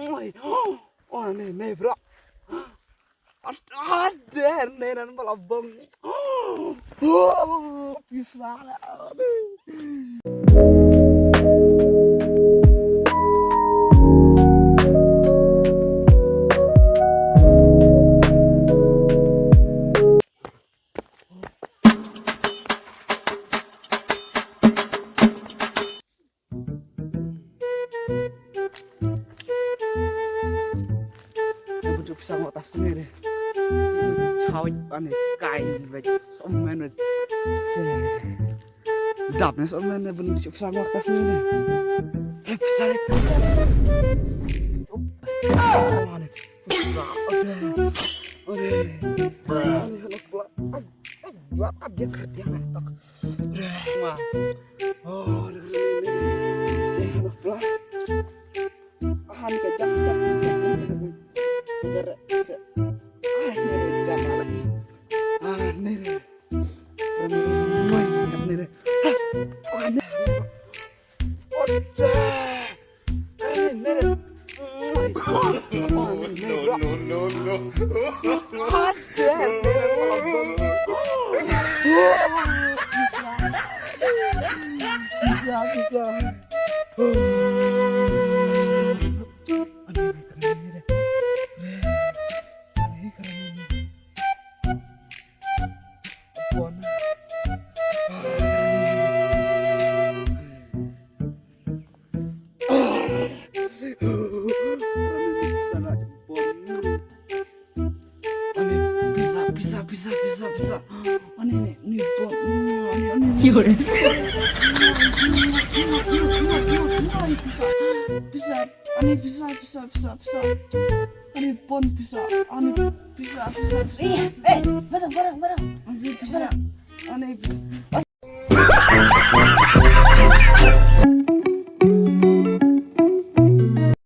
Oh, nih, bro. Ada, nenan melambang. Bisa. Aku bisa ngotas sendiri. Cawit aneh kain baca somen dapnya somen bener bisa ngotas sendiri. Bisa lihat. Buat abjad kerja ngantok. Wah. Oh, ini anak belah. Ahan kejak bisa. Ini bom. Ini. Bisa. Ini bisa. Ini pon bisa. Ini bisa. Barang. Ini bisa. Ini bisa.